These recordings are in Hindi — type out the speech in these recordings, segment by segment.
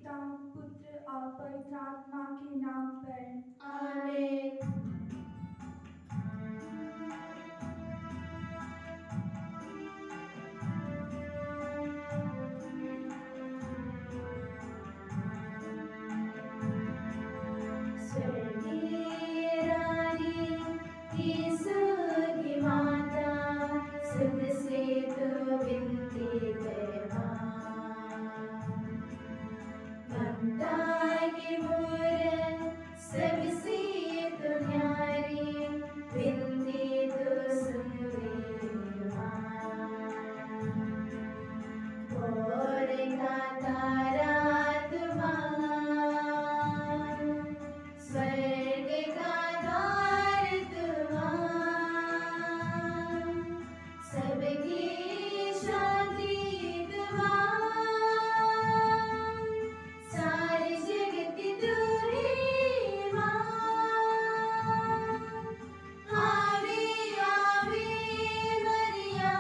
पिता पुत्र और पवित्र आत्मा के नाम पर आमीन। स्वर्गीय रानी यीशु की माता, सबसे तो विनती करना। ममता की मूरत सबसे तो न्यारी, विनती तो सुन रे माँ। भोर का तारा तुम्हारा, स्वर्ग का द्वार तुम्हारा, सबकी शांति तुम्हारा, सारे जगत की तू ही माँ। आवे आवे मरिया,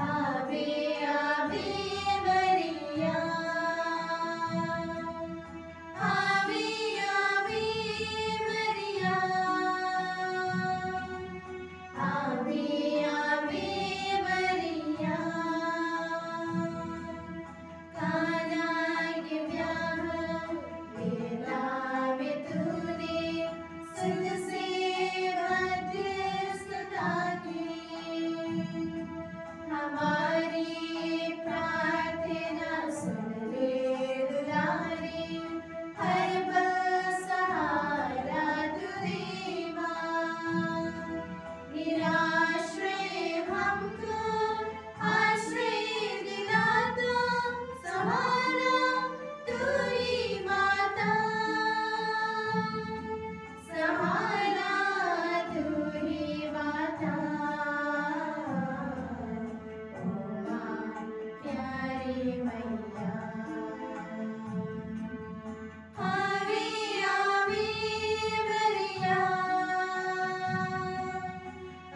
आवे आवे मरिया, आवे आवे मरिया, आवे आवे मरिया। काना के ब्याह वेला में तूने सबसे मध्यस्थता की, हमारी प्रार्थना सुन ले दुलारी, हर पल सहारा तू दे माँ। निराश्रय हमको आश्रय दिला दो, सहारा तू ही माता, सहारा तू ही माता। ओ माँ प्यारी मैया, आवे आवे मरिया,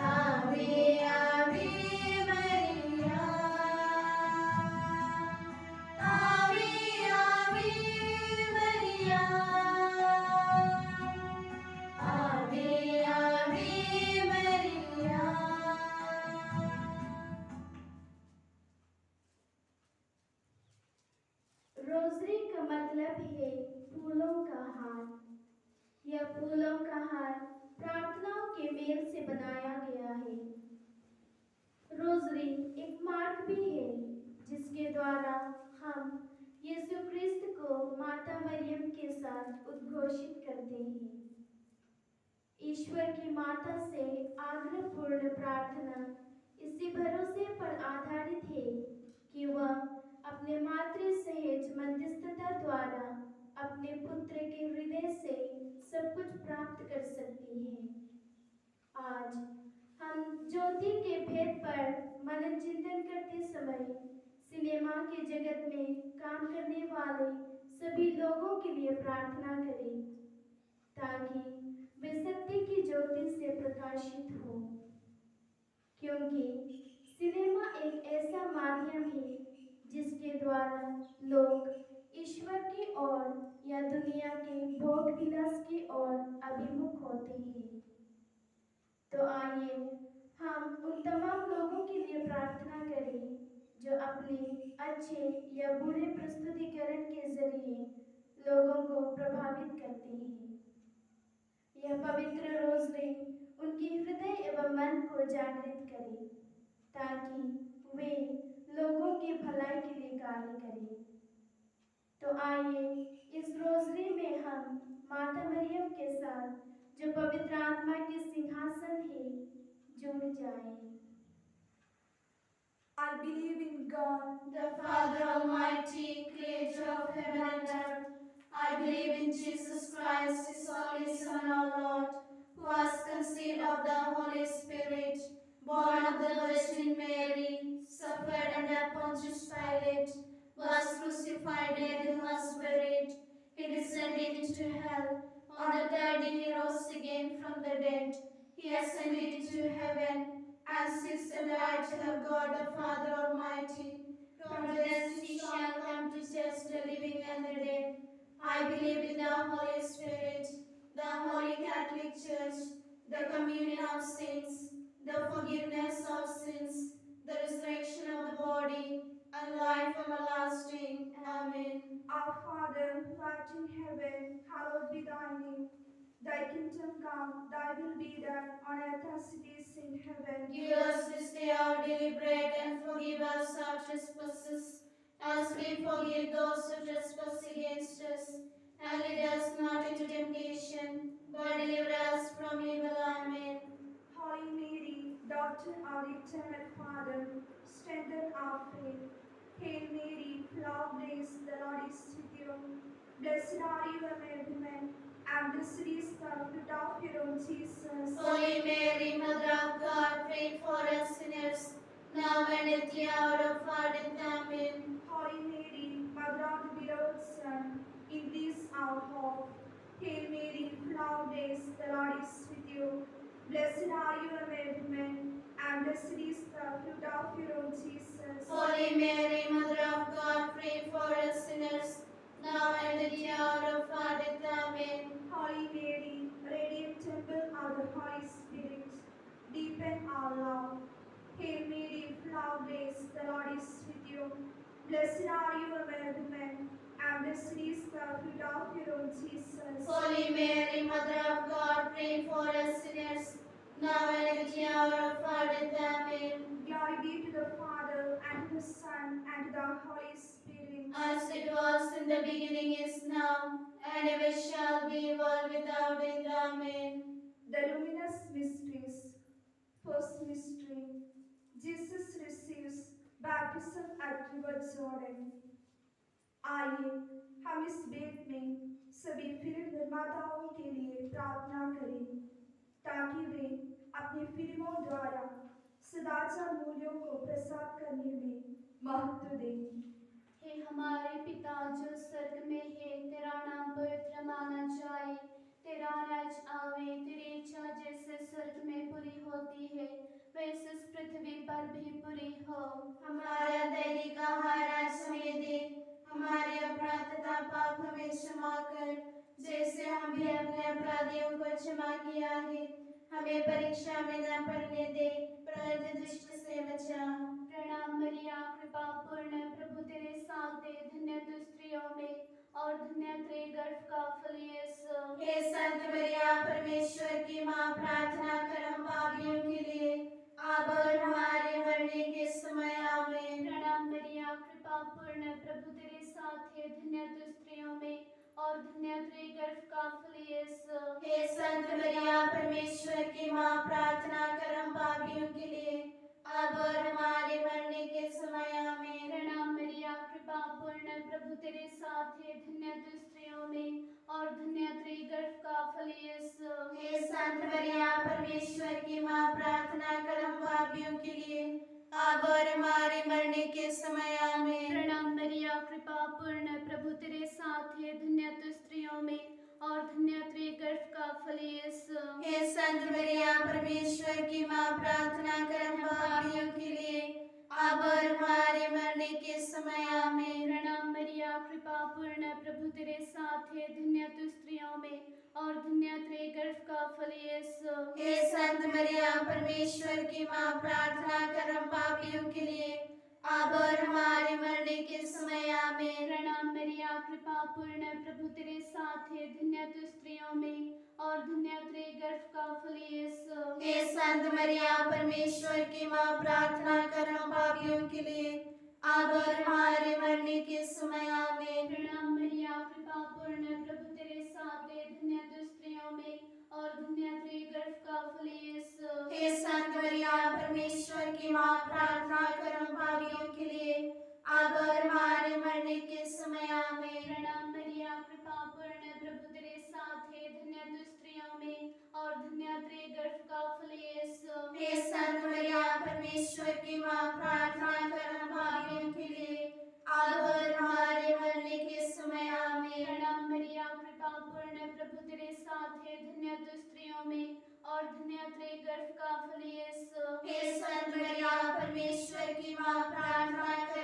आवे आवे मरिया, आवे आवे मरिया, आवे आवे मरिया। रोजरी का मतलब है फूलों का हार। यह फूलों का हार प्रार्थनाओं के मेल से बनाया गया है। रोजरी एक मार्ग भी है जिसके द्वारा हम यीशु क्रिस्त को माता मरियम के साथ उद्घोषित करते हैं। ईश्वर की माता से आग्रहपूर्ण प्रार्थना इसी भरोसे पर आधारित है कि वह अपने मातृ सहज मध्यस्थता द्वारा अपने पुत्र के हृदय से सब कुछ प्राप्त कर सकती है। आज हम ज्योति के भेद पर मनन चिंतन करते समय सिनेमा के जगत में काम करने वाले सभी लोगों के लिए प्रार्थना करें ताकि वे सत्य की ज्योति से प्रकाशित हो, क्योंकि सिनेमा एक ऐसा माध्यम है जिसके द्वारा लोग ईश्वर की ओर या दुनिया के भोग विलास की ओर अभिमुख होते हैं। तो आइए हम उन तमाम लोगों के लिए प्रार्थना करें जो अपने अच्छे या बुरे प्रस्तुतिकरण के जरिए लोगों को प्रभावित करते हैं। यह पवित्र रोज़री उनके हृदय एवं मन को जागृत करे ताकि वे लोगों की भलाई के लिए कार्य करें। तो आइए इस रोज़री में हम माता मरियम के साथ जो पवित्र आत्मा के सिंहासन है जुड़ जाएं। I believe in God, the Father Almighty, creator of heaven and earth. I believe in Jesus Christ, His only Son, our Lord, who was conceived of the Holy Spirit, born of the Virgin Mary, suffered under Pontius Pilate, was crucified, dead, and was buried. He descended into hell. On the third day He rose again from the dead. He ascended into heaven and sits at the right hand of God the Father Almighty. From thence He shall and the dead. I believe in the Holy Spirit, the Holy Catholic Church, the communion of saints, the forgiveness of sins, the resurrection of the body, and life everlasting. Amen. Our Father, who art in heaven, hallowed be thy name. Thy kingdom come, thy will be done, on earth as it is in heaven. Give us this day our daily bread, and forgive us our trespasses, as we forgive those who trespass against us. And lead us not into temptation, but deliver us from evil. Amen. Holy Mary, daughter of the eternal Father, strengthen our faith. Hail Mary, full of grace, the Lord is with you. Blessed are you among women, and blessed is the fruit of your womb, Jesus. Holy Mary, Mother of God, pray for us sinners, now and at the hour of our death. Amen. Holy Mary, Mother of the beloved Son, in this our hope. Hail Mary, full of grace, the Lord is with you. Blessed are you among women, and blessed is the fruit of your womb, Jesus. Holy Mary, Mother of God, pray for us sinners, now and at the hour of our death. Amen. Holy Mary, radiant temple of the Holy Spirit, deepen our love. Hail Mary, full of grace, the Lord is with you. Blessed are you among women, and blessed is the fruit of your womb, Jesus. Holy Mary, Mother of God, pray for us sinners, now and at the hour of our death. Amen. Glory be to the Father, and to the Son, and to the Holy Spirit. As it was in the beginning, is now, and ever shall be, world without end. Amen. The luminous mysteries. First mystery. Jesus receives baptism at River Jordan. आइए हम इस वेद में सभी फिल्म निर्माताओं के लिए प्रार्थना करें ताकि वे अपनी फिल्मों द्वारा सदाचार मूल्यों को प्रसार करने में महत्व दें। हे हमारे पिता जो स्वर्ग में है, तेरा नाम पवित्र माना जाए, तेरा राज आवे, तेरी इच्छा जैसे स्वर्ग में पूरी होती है वैसे इस पृथ्वी पर भी पूरी हो। हमारा दैनिक आहार आज हमें दे, हमारे अपराध तथा पाप हमें क्षमा कर, जैसे हम भी अपने अपराधियों को क्षमा किया है। हमें परीक्षा में न पड़ने दे, परंतु दुष्ट से बचा। प्रणाम मरिया, कृपा पूर्ण, प्रभु तेरे साथ है, धन्य तू स्त्रियों में और धन्य तेरे गर्भ का फल यीशु। हे संत मरिया, परमेश्वर की माँ, प्रार्थना कर हम पापियों के लिए, अब और हमारे मरने के समय। आमीन। प्रणाम मरिया, कृपा पूर्ण, प्रभु तेरे साथ है, धन्य तू स्त्रियों में और धन्य तेरे गर्भ का फल यीशु। हे संत मरिया, परमेश्वर की माँ, प्रार्थना कर हम पापियों के लिए, अब और हमारे मरने के समय। आमीन। प्रणाम मरिया, कृपा पूर्ण, प्रभु तेरे साथ है, धन्य तू स्त्रियों में और धन्य तेरे गर्भ का फल यीशु। हे संत मरिया, परमेश्वर की माँ, प्रार्थना कर हम पापियों के लिए, अब और हमारे मरने के समय। आमीन। प्रणाम मरिया, कृपा पूर्ण, प्रभु तेरे साथ है, धन्य तू स्त्रियों में और धन्य तेरे गर्भ का फल यीशु। हे संत मरिया, परमेश्वर की माँ, प्रार्थना कर हम पापियों के लिए, अब और हमारे मरने के समय। आमीन। प्रणाम मरिया, कृपा पूर्ण, प्रभु तेरे साथ है, धन्य तू स्त्रियों में और धन्य तेरे गर्भ का फल यीशु। हे संत मरिया, परमेश्वर की माँ, प्रार्थना कर हम पापियों के लिए, अब और हमारे मरने के समय। आमीन। प्रणाम मरिया, कृपा पूर्ण, प्रभु तेरे साथ है, धन्य तू स्त्रियों में और धन्य तेरे गर्भ का फल यीशु। हे संत मरिया, परमेश्वर की माँ, प्रार्थना कर हम पापियों के लिए, अब और हमारे मरने के समय। आमीन। प्रणाम मरिया, कृपा पूर्ण, प्रभु तेरे साथ है, धन्य तू स्त्रियों में और धन्य तेरे गर्भ का फल यीशु। हे संत मरिया, परमेश्वर की माँ, प्रार्थना कर हम पापियों के लिए, अब और हमारे मरने के समय। आमीन। प्रणाम मरिया, कृपा पूर्ण, प्रभु तेरे साथ है, धन्य तू स्त्रियों में और धन्य तेरे गर्भ का फल यीशु। हे संत मरिया, परमेश्वर की माँ, प्रार्थना कर हम पापियों के लिए, अब और हमारे मरने के समय। आमीन। प्रणाम मरिया, कृपा पूर्ण, प्रभु तेरे साथ है, धन्य तू स्त्रियों में और धन्य तेरे गर्भ का फल यीशु। हे संत मरिया, परमेश्वर की माँ, प्रार्थना कर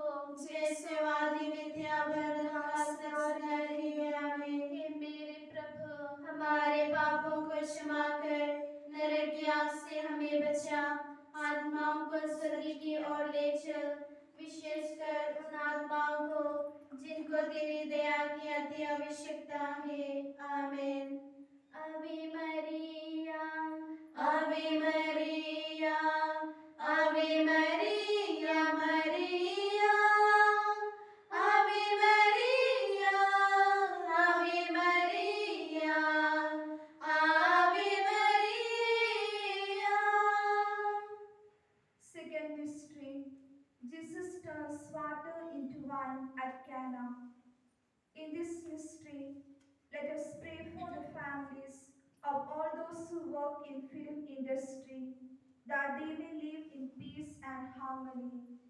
हो, जैसे वादी मिथ्या आमीन। हे मेरे प्रभु, हमारे पापों को क्षमा कर, नरक की आग से हमें बचा, आत्माओं को स्वर्ग की ओर ले चल, विशेषकर उन आत्माओं को जिनको तेरी दया की अति आवश्यकता है। आमीन। आवे मरिया, आवे मरिया, आवे मरिया, मरिया, आवे मरिया, आवे मरिया, आवे मरिया। Second mystery, Jesus turns water into wine at Cana. In this mystery, let us pray for the families of all those who work in film industry, that they may live in peace and harmony.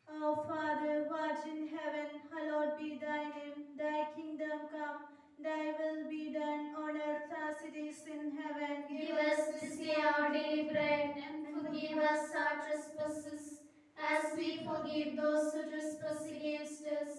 Our Father, who art in heaven, hallowed be thy name. Thy kingdom come, thy will be done on earth as it is in heaven. give us this day our daily bread, and forgive us our trespasses, as we forgive those who trespass against us.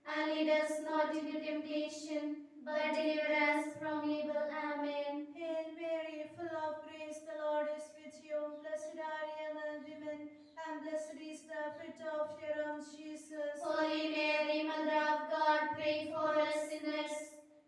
And lead us not into temptation, but deliver us from evil. Amen. Hail Mary, full of grace, the Lord is with you. Blessed are you among women, and blessed is the fruit of your womb, Jesus. Holy Mary, Mother of God, pray for us sinners,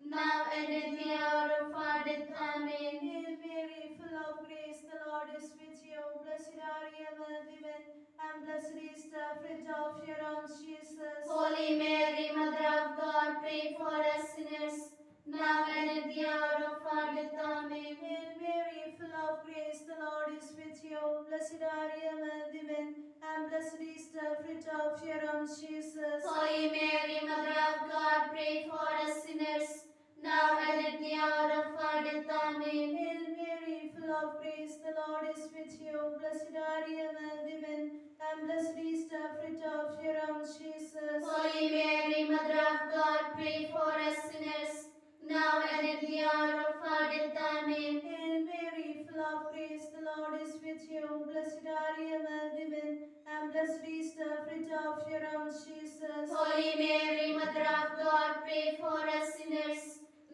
now and at the hour of our death. Amen. Hail Mary, full of grace, the Lord is with you. Blessed are you among women, and blessed is the fruit of your womb, Jesus. Holy Mary, Mother of God, pray for us sinners, now and at the hour of our death. Amen. Hail Mary, full of grace, the Lord is with you. Blessed are you among women, and blessed is the fruit of your womb, Jesus. Holy Mary, Mother of God, pray for us sinners, now and at the hour of our death. Amen. Hail Mary, full of grace, the Lord is with you. Blessed are you among women, and blessed is the fruit of your womb, Jesus. Holy Mary, Mother of God, pray for us sinners, now and at the hour of our death. Amen. Hail Mary, full of grace, the Lord is with you. Blessed are you among women, and blessed is the fruit of your womb, Jesus. Holy Mary, Mother of God, pray for us sinners,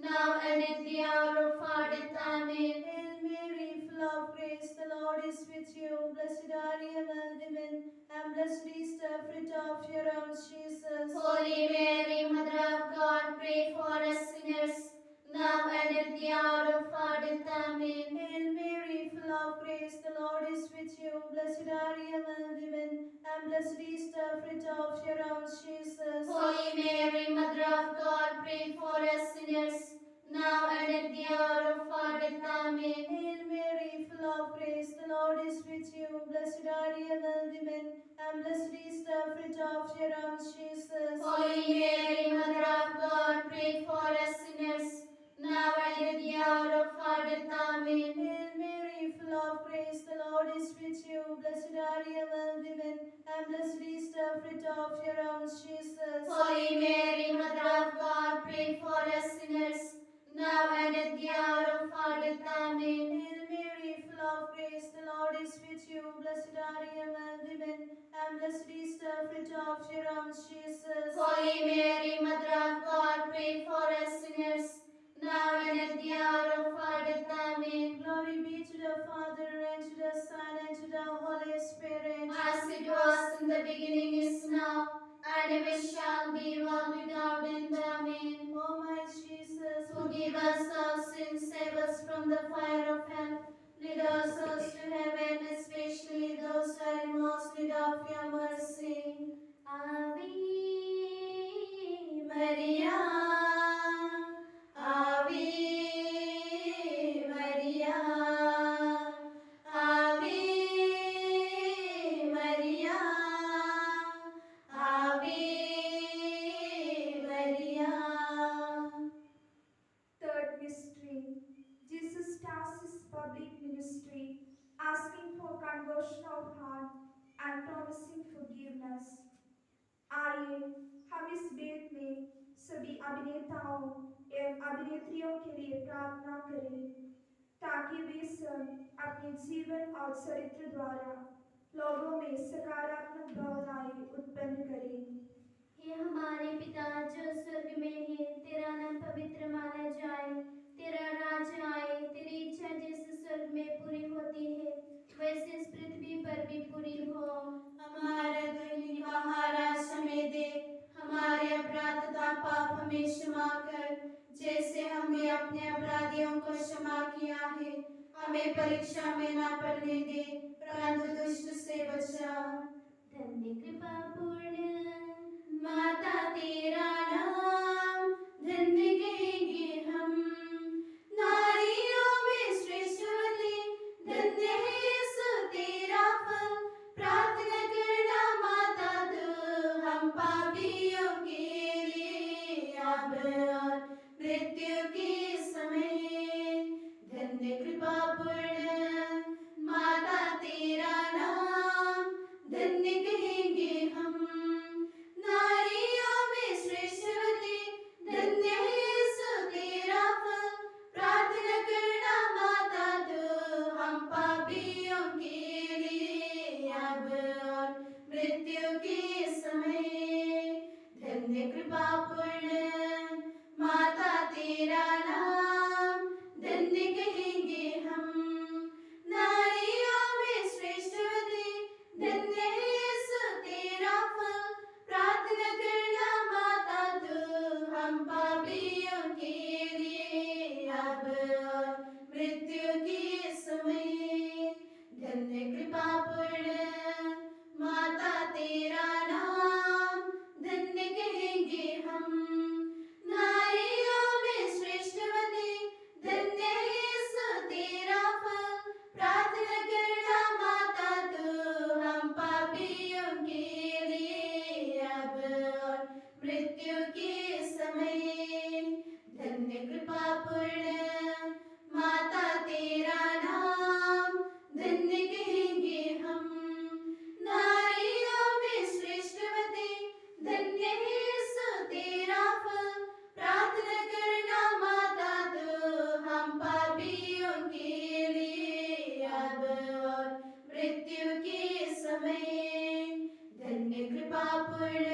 now and at the hour of our death. Amen. Hail Mary, full of grace, the Lord is with you. Blessed are you among women, and blessed is the fruit of your womb, Jesus. Holy Mary, Mother of God, pray for us sinners, now and at the hour of our death. Amen. Hail Mary, full of grace, the Lord is with you. Blessed are you among women, and blessed is the fruit of your womb, Jesus. Holy Mary, Mother of God, pray for us sinners, now and at the hour of our death. Amen. Hail Mary, full of grace, the Lord is with you. Blessed are you among women, and blessed is the fruit of your womb, Jesus. Holy Mary, Mother of God, pray for us sinners, now and at the hour of our death. Amen. Hail Mary, full of grace, the Lord is with you. Blessed are you among women, and blessed is the fruit of your womb, Jesus. Holy Mary, Mother of God, pray for us sinners, now and at the hour of our death. Amen. Hail Mary, full of grace, the Lord is with you. Blessed are you among women, and blessed is the fruit of your womb, Jesus. Holy Mary, Mother of God, pray for us sinners, now and at the hour of our death. Amen. Glory be to the Father, and to the Son, and to the Holy Spirit. As it was in the beginning, is now, and ever shall be, world without end. Amen. O my Jesus, Forgive us our sins, save us from the fire of hell. Lead our souls to heaven, especially those who are in most need of your mercy. Ave Maria, Ave Maria, Ave Maria, Ave Maria. Third mystery, Jesus starts his public ministry, asking for conversion of heart and promising forgiveness. आइए हम इस वेद में सभी अभिनेताओं एवं अभिनेत्रियों के लिए प्रार्थना करें ताकि वे सब अपने जीवन और चरित्र द्वारा लोगों में सकारात्मक भावनाएं उत्पन्न करें। हे हमारे पिता जो स्वर्ग में है, तेरा नाम पवित्र माना जाए, तेरा राज्य आए, तेरी इच्छा जैसे स्वर्ग में पूरी होती है वैसे इस पृथ्वी पर भी पूरी हो। हमारा दैनिक आहार आज हमें दे, हमारे अपराध तथा पाप हमें क्षमा कर, जैसे हमने अपने अपराधियों को क्षमा किया है। हमें परीक्षा में न पड़ने दे, परंतु दुष्ट से बचा। धन्य कृपा पूर्ण माता तेरा नाम धन्य कहेंगे हम, नारियों में श्रेष्ठवती धन्य है यीशु तेरा फल। प्रार्थना करना माता तू हम पापियों के लिए, अब और मृत्यु के समय। धन्य कृपा पूर्ण माता तेरा नाम धन्य कहेंगे हम, नारियों में श्रेष्ठवती धन्य है यीशु तेरा फल। प्रार्थना करना माता तू हम पापियों के लिए, अब और मृत्यु के समय। धन्य कृपा पूर्ण माता तेरा नाम धन्य कहेंगे हम, नारियों में श्रेष्ठवती धन्य है यीशु तेरा फल। प्रार्थना करना माता तू हम पापियों के लिए, अब और मृत्यु के समय। धन्य कृपा पूर्ण माता तेरा नाम धन्य कहेंगे हम, नारियों में श्रेष्ठवती धन्य है यीशु तेरा फल। प्रार्थना करना माता तू हम पापियों के लिए, अब और मृत्यु के समय। धन्य कृपा पूर्ण माता तेरा नाम धन्य कहेंगे हम, नारियों में श्रेष्ठवती धन्य है यीशु तेरा फल। प्रार्थना करना माता तू हम पापियों के लिए, अब और मृत्यु के समय। धन्य कृपा पूर्ण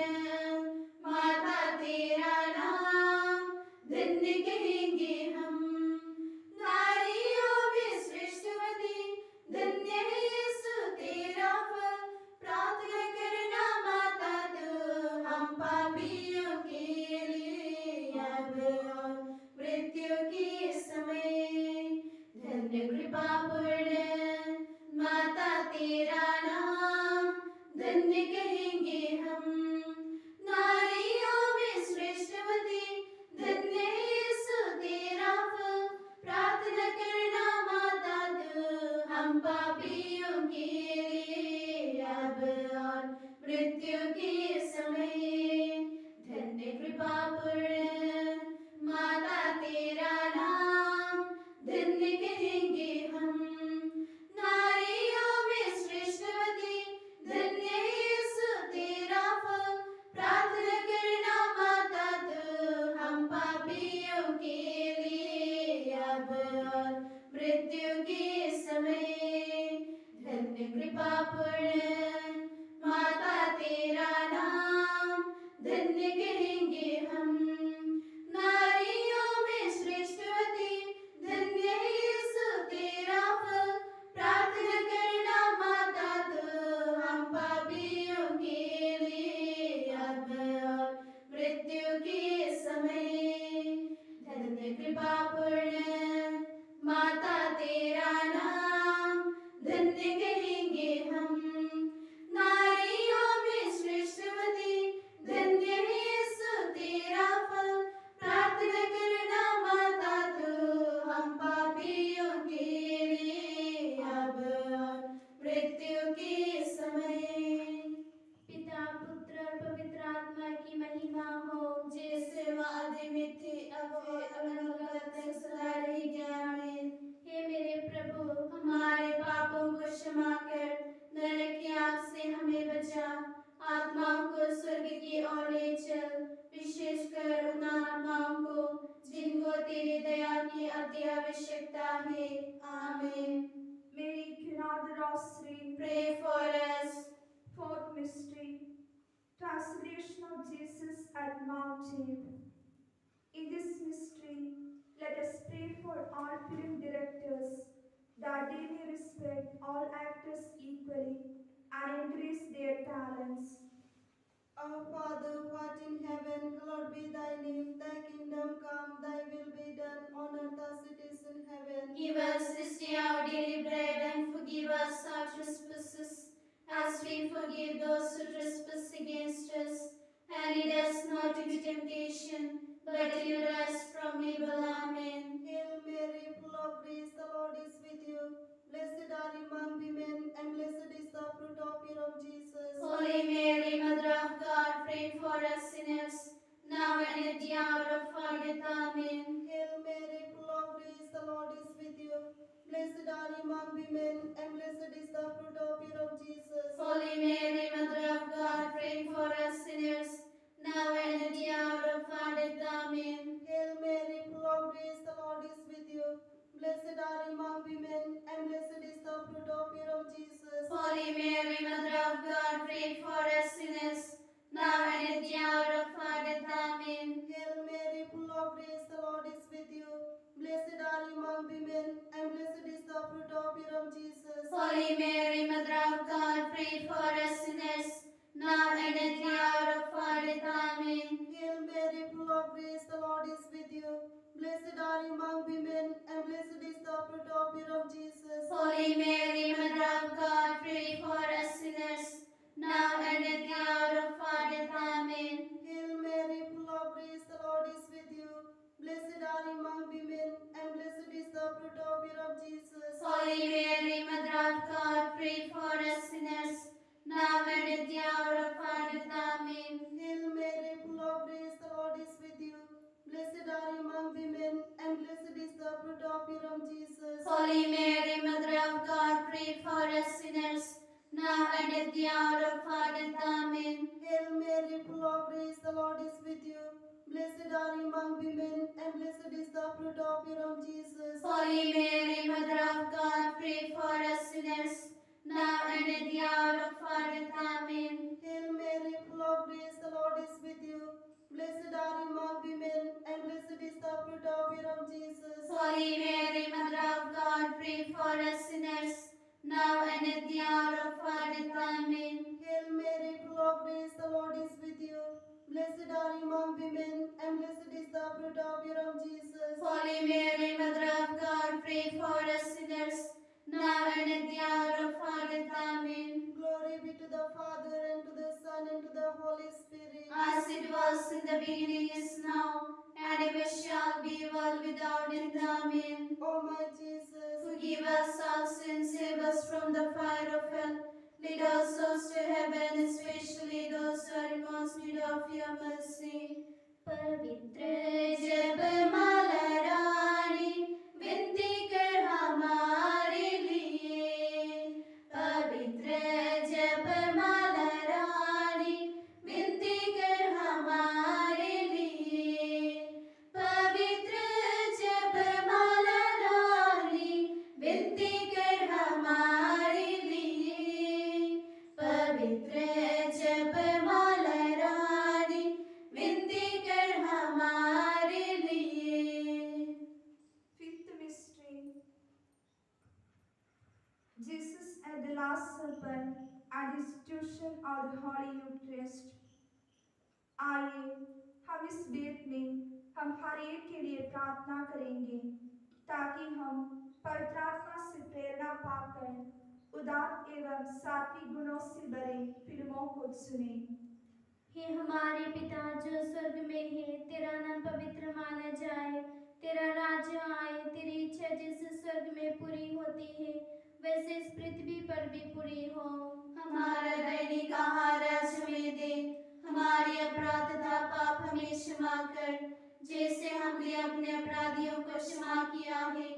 माता तेरा नाम धन्य कहेंगे हम, नारियों में श्रेष्ठवती धन्य है यीशु तेरा फल। प्रार्थना करना माता तू हम पापियों के लिए, अब और मृत्यु के समय। धन्य कृपा पूर्ण माता तेरा नाम धन्य कहेंगे हम, नारियों में श्रेष्ठवती धन्य है यीशु तेरा फल। प्रार्थना करना माता तू हम पापियों के लिए, अब और मृत्यु के समय। धन्य कृपा पूर्ण माता तेरा नाम धन्य कहेंगे हम, नारियों में श्रेष्ठवती धन्य है यीशु तेरा फल। प्रार्थना करना माता तू हम पापियों के लिए, अब और मृत्यु के समय। धन्य कृपा पूर्ण माता तेरा नाम धन्य कहेंगे हम, नारियों में श्रेष्ठवती धन्य है यीशु तेरा फल। प्रार्थना करना माता तू हम पापियों के लिए, अब और मृत्यु के समय। धन्य कृपा पूर्ण माता तेरा नाम धन्य कहेंगे हम, नारियों में श्रेष्ठवती धन्य है यीशु तेरा फल। प्रार्थना करना माता तू हम पापियों के लिए, अब और मृत्यु के समय। पिता पुत्र और पवित्र आत्मा की महिमा हो, जैसे वह आदि में थी, अब है, अनंत तक सदा रहेगी। आमीन। हे मेरे प्रभु, हमारे पापों को क्षमा कर, नरक की आग से हमें बचा, आत्माओं को स्वर्ग की ओर ले चल, विशेषकर उन आत्माओं को जिनको तेरी दया की अति आवश्यकता है। आमीन। Mary, Cunard Rosary, Pray for us. Fourth mystery, Transfiguration of Jesus at Mount Tabor. In this mystery, let us pray for all film directors that they may respect all actors equally and increase their talents. Our Father, who art in heaven, hallowed be thy name. Thy kingdom come, thy will be done on earth as it is in heaven. Give us this day our daily bread, and forgive us our trespasses, as we forgive those who trespass against us. And lead us not into temptation, but deliver us from evil. Amen. Hail Mary, full of grace, the Lord is with you. Blessed are you among women, and blessed is the fruit of your womb, Jesus. Holy Mary, Mother of God, pray for us sinners, now and at the hour of our death. Amen. Hail Mary, full of grace, the Lord is with you. Blessed are you among women, and blessed is the fruit of your womb, Jesus. Holy Mary, Mother of God, pray for us sinners, now and at the hour of our death. Amen. Hail Mary, full of grace, the Lord is with you. Blessed are you among women, and blessed is the fruit of your womb, Jesus. Holy Mary, Mother of God, pray for us sinners, now and at the hour of our death. Amen. Hail Mary, full of grace, the Lord is with you. Blessed are you among women, and blessed is the fruit of your womb, Jesus. Holy Mary, Mother of God, pray for us sinners, now and at the hour of our death. Amen. Hail Mary, full of grace, the Lord is with you. Blessed are you among women, and blessed is the fruit of your womb, Jesus. Holy Mary, Mother of God, pray for us sinners, now and at the hour of our death. Amen. Hail Mary, full of grace, the Lord is with you. Blessed are you among women, and blessed is the fruit of your womb, Jesus. Holy Mary, Mother of God, pray for us sinners, now and at the hour of our death. Amen. Hail Mary, full of grace, the Lord is with you. Blessed are you among women, and blessed is the fruit of your womb, Jesus. Holy Mary, Mother of God, pray for us sinners, now and at the hour of our death. Amen. Hail Mary, full of grace, the Lord is with you. Blessed are you among women, and blessed is the fruit of your womb, Jesus. Holy Mary, Mother of God, pray for us sinners, now and at the hour of our death. Amen. Hail Mary, full of grace, the Lord is with you. Blessed are you among women, and blessed is the fruit of your womb, Jesus. Holy Mary, Mother of God, pray for us sinners, now and at the hour of our death. Amen. Hail Mary, full of grace, the Lord is with you. Blessed are you among women, and blessed is the fruit of your womb, Jesus. Holy Mary, Mother of God, pray for us sinners, now and at the hour of our death. Amen. Glory be to the Father, and to the Son, and to the Holy Spirit. As it was in the beginning, is now, and ever shall be, world without end. Amen. O my Jesus, Forgive us our sins, save us from the fire of hell. Lead our souls to heaven, especially those who are in most need of your mercy. पवित्र जपमाला रानी, विनती कर हमारे लिए। पवित्र जपमाला रानी, विनती कर हमारे लिए। पवित्र जपमाला रानी, विनती कर हमारे लिए। पवित्र जपमाला रानी, विनती कर हमारे लिए। Fifth mystery, Jesus at the Last Supper and the institution of the Holy Eucharist. आइए हम इस बेत में हम हर एक के लिए प्रार्थना करेंगे ताकि हम पवित्र आत्मा से प्रेरणा पाकर उदार एवं सात्विक गुणों से भरे फिल्मों को सुने। हे हमारे पिता जो स्वर्ग में है, तेरा नाम पवित्र माना जाए, तेरा राज्य आए, तेरी इच्छा जैसे स्वर्ग में पूरी होती है वैसे इस पृथ्वी पर भी पूरी हो। हमारा दैनिक आहार आज हमें दे, हमारे अपराध तथा पाप हमें क्षमा कर, जैसे हमने अपने अपराधियों को क्षमा किया है।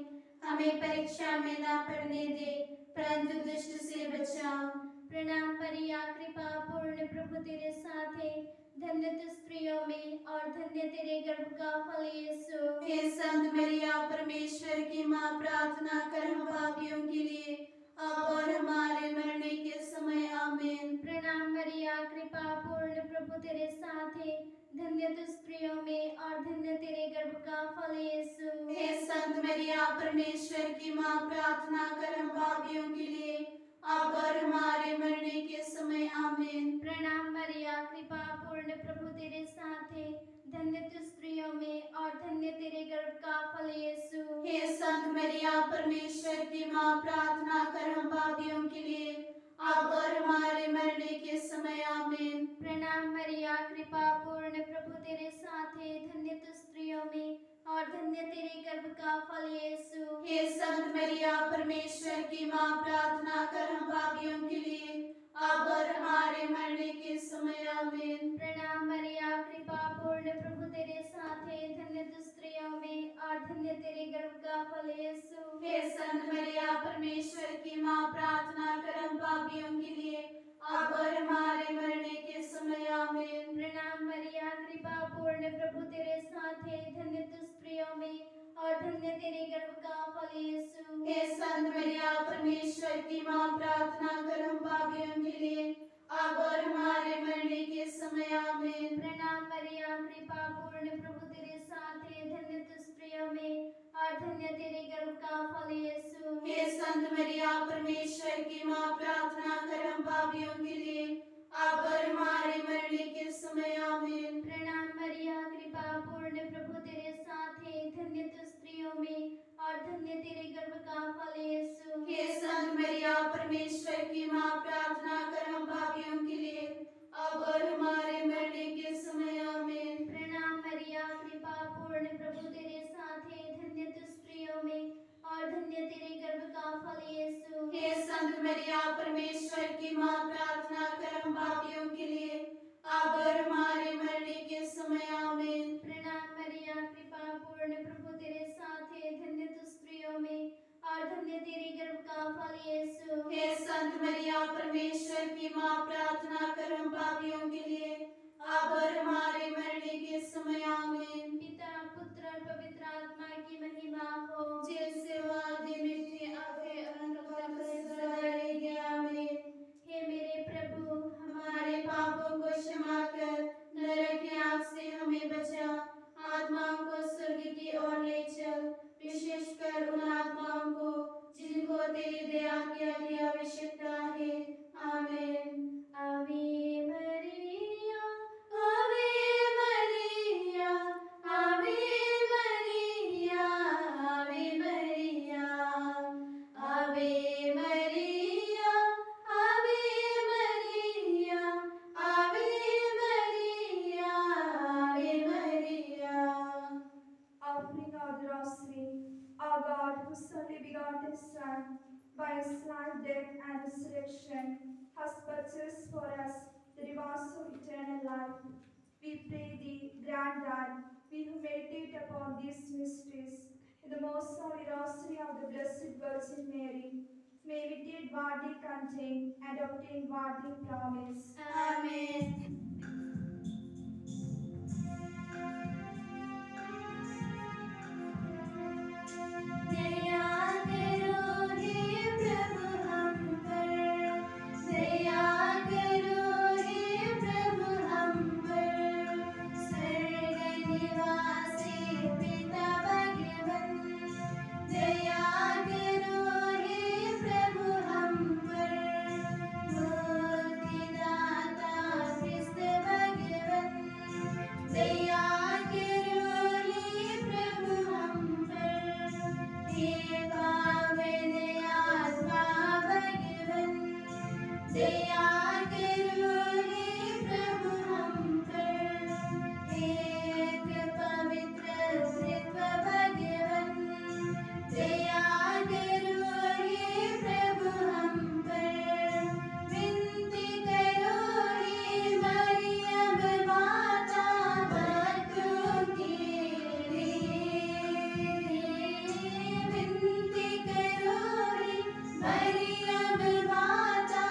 हमें परीक्षा में ना पड़ने दे, परंतु दुष्ट से बचाओ। प्रणाम परिया कृपा पूर्ण प्रभु तेरे साथ है, धन्य तू स्त्रियों में और धन्य तेरे गर्भ का फल यीशु। हे संत मरिया, परमेश्वर की माँ, प्रार्थना कर हम पापियों के लिए, अब और हमारे मरने के समय। आमीन। प्रणाम धन्य तू स्त्रियों में और धन्य तेरे गर्भ का फल यीशु। हे संत मरिया परमेश्वर की माँ, प्रार्थना कर हम पापियों के लिए अब और हमारे मरने के समय आमीन। प्रणाम मरिया, कृपा पूर्ण, प्रभु तेरे साथ है, धन्य तू स्त्रियों में और धन्य तेरे गर्भ का फल यीशु। हे संत मरिया परमेश्वर की माँ, प्रार्थना कर हम पापियों के लिए अब और हमारे मरने के समय आमीन। प्रणाम मरिया, कृपा पूर्ण, प्रभु तेरे साथ है, धन्य तू स्त्रियों में और धन्य तेरे गर्भ का फल यीशु। हे संत मरिया परमेश्वर की माँ, प्रार्थना कर हम पापियों के लिए अब और हमारे मरने के समय आमीन। प्रणाम मरिया, कृपा पूर्ण, प्रभु तेरे साथ है, धन्य तू स्त्रियों में और धन्य तेरे गर्भ का फल यीशु। हे संत मरिया परमेश्वर की माँ, प्रार्थना कर हम पापियों के लिए अब और हमारे मरने के समय आमीन। प्रणाम मरिया, कृपा पूर्ण, प्रभु तेरे साथ है, धन्य तू स्त्रियों में और धन्य तेरे गर्भ का फल यीशु। हे संत मरिया परमेश्वर की माँ, प्रार्थना कर हम पापियों के लिए अब और हमारे मरने के समय आमीन। प्रणाम मरिया, कृपा पूर्ण, प्रभु तेरे साथ है, धन्य तू स्त्रियों में और धन्य तेरे गर्भ का फल यीशु। हे संत मरिया परमेश्वर की माँ, प्रार्थना कर हम पापियों के लिए अब और हमारे मरने के समय आमीन। प्रणाम मरिया, कृपा पूर्ण, प्रभु तेरे साथ है, धन्य तू स्त्रियों में और धन्य तेरे गर्भ का फल यीशु। हे संत मरिया परमेश्वर की माँ, प्रार्थना कर हम पापियों के लिए अब और हमारे मरने के समय आमीन। प्रणाम मरिया, कृपा पूर्ण, प्रभु तेरे साथ है, धन्य तू स्त्रियों में और धन्य तेरे गर्भ का फल यीशु। हे संत मरिया परमेश्वर की माँ, प्रार्थना कर हम पापियों के लिए अब और हमारे मरने के समय आमीन। प्रणाम मरिया, कृपा पूर्ण, प्रभु तेरे साथ है, धन्य तू स्त्रियों में और धन्य तेरे गर्भ का फल यीशु। हे संत मरिया परमेश्वर की माँ, प्रार्थना कर हम पापियों के लिए अब और हमारे मरने के समय आमीन। पिता, पुत्र और पवित्र आत्मा की महिमा हो, जैसे वादी मिट्टी अभी अनंत काल से सदा रहेगी आमीन। हे मेरे प्रभु, हमारे पापों को क्षमा कर, नरक की आग से हमें बचा, आत्माओं को स्वर्ग की ओर ले चल, विशेषकर उन आत्माओं को जिनको तेरी दया की अति आवश्यकता है। आमीन। आवे मरिया, आवे मरिया, आवे मरिया, आवे मरिया, आवे मरिया, आवे मरिया, आवे मरिया, आवे मरिया। Offering our the rosary, our God, whose only begotten Son, by his life, death, and resurrection, has purchased for us the rewards of eternal life. We pray thee, grant that we who meditate upon these mysteries in the most holy rosary of the Blessed Virgin Mary, may imitate what they contain and obtain what they promise. आमीन। दया करो हे प्रभु हम पर, दया करो हे प्रभु हम पर, स्वर्ग निवासी पिता भगवन, दया करो हे प्रभु हम पर, मुक्तिदाता कृष्ण भगवन, दया करो हे प्रभु हम पर, हे पावन आत्मा भगवन, दया करो हे प्रभु हम पर, एक पवित्र त्रित्व भगवन, दया करो हे प्रभु हम पर, विनती करो हे मरियम माता भक्तों के लिए, विनती करो हे मरियम माता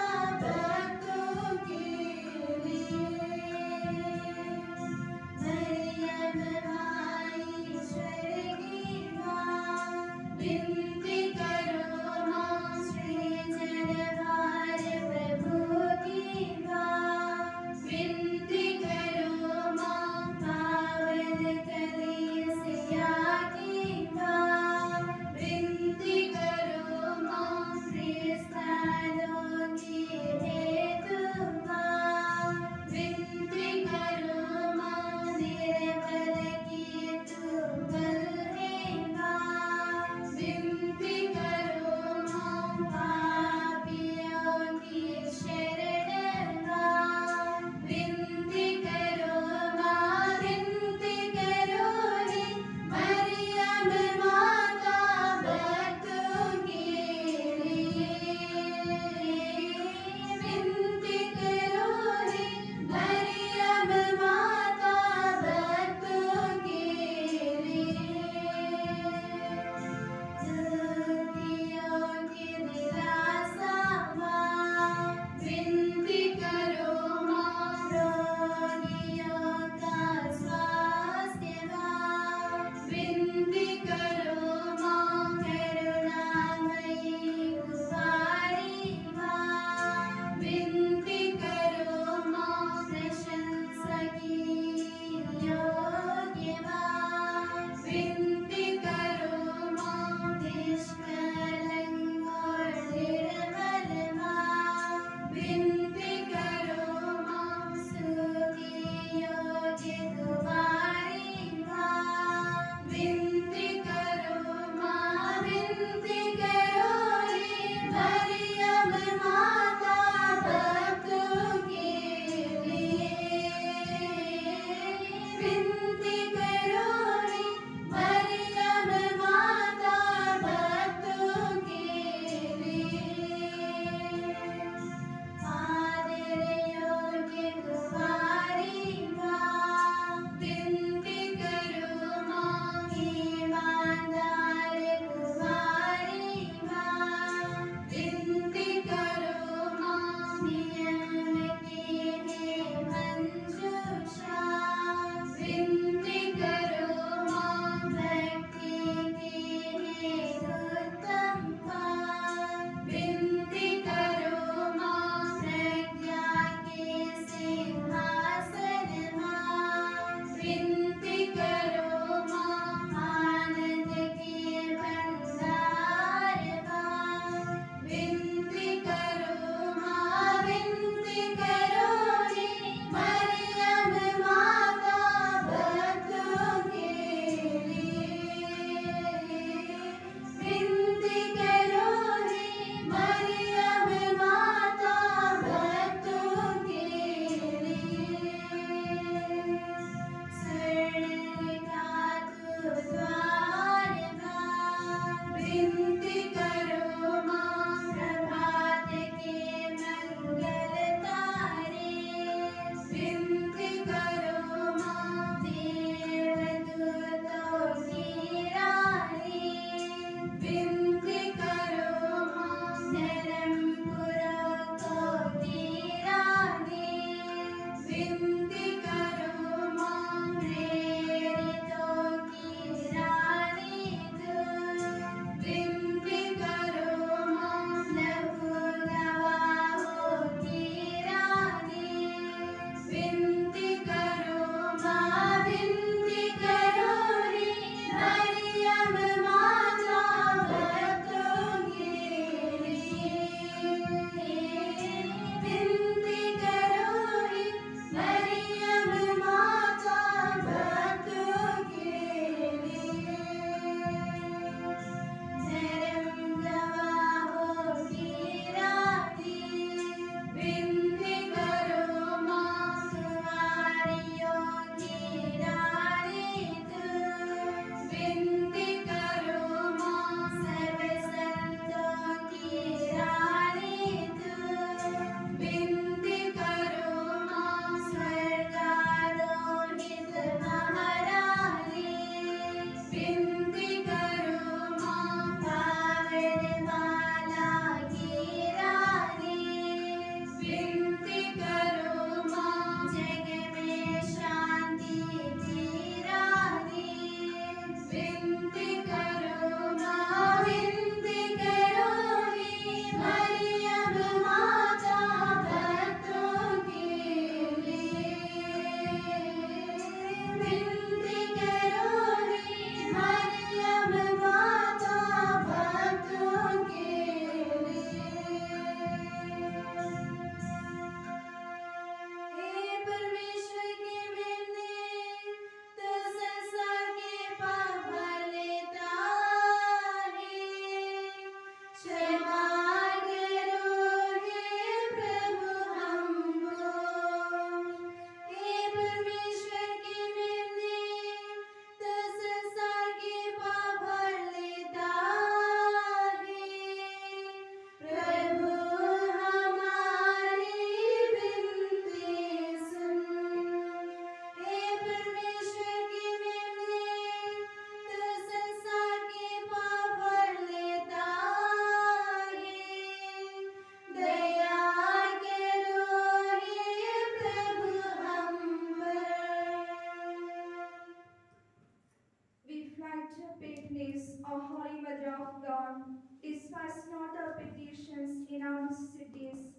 Despise not our petitions in our necessities,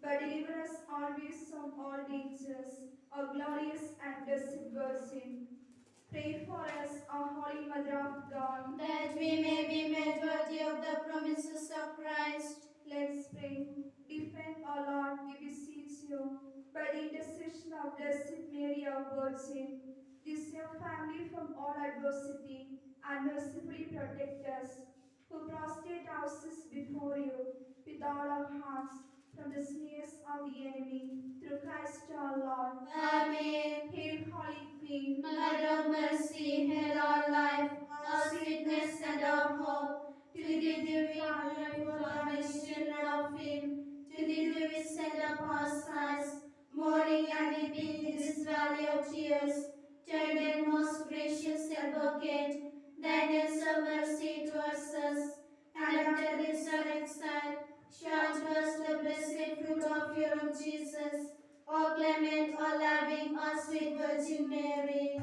but deliver us always from all dangers, O glorious and blessed Virgin. Pray for us, O Holy Mother of God. that we may be made worthy of the promises of Christ. Let's pray. Defend, O Lord, we beseech you, by the intercession of Blessed Mary, our Virgin, this your family from all adversity, and mercifully protect us, who prostrate ourselves before you with all our hearts from the snares of the enemy, through Christ our Lord. Amen. Hail, Holy Queen, Mother of mercy, hail our life, our sweetness and our hope. To thee do we cry, for honest children of Eve. To thee do we send up our sighs, mourning and weeping in this valley of tears. Turn then, most gracious Advocate, thine hands of mercy towards us, and after this our exile, show to us the blessed fruit of your own Jesus. O clement, O loving, O sweet Virgin Mary.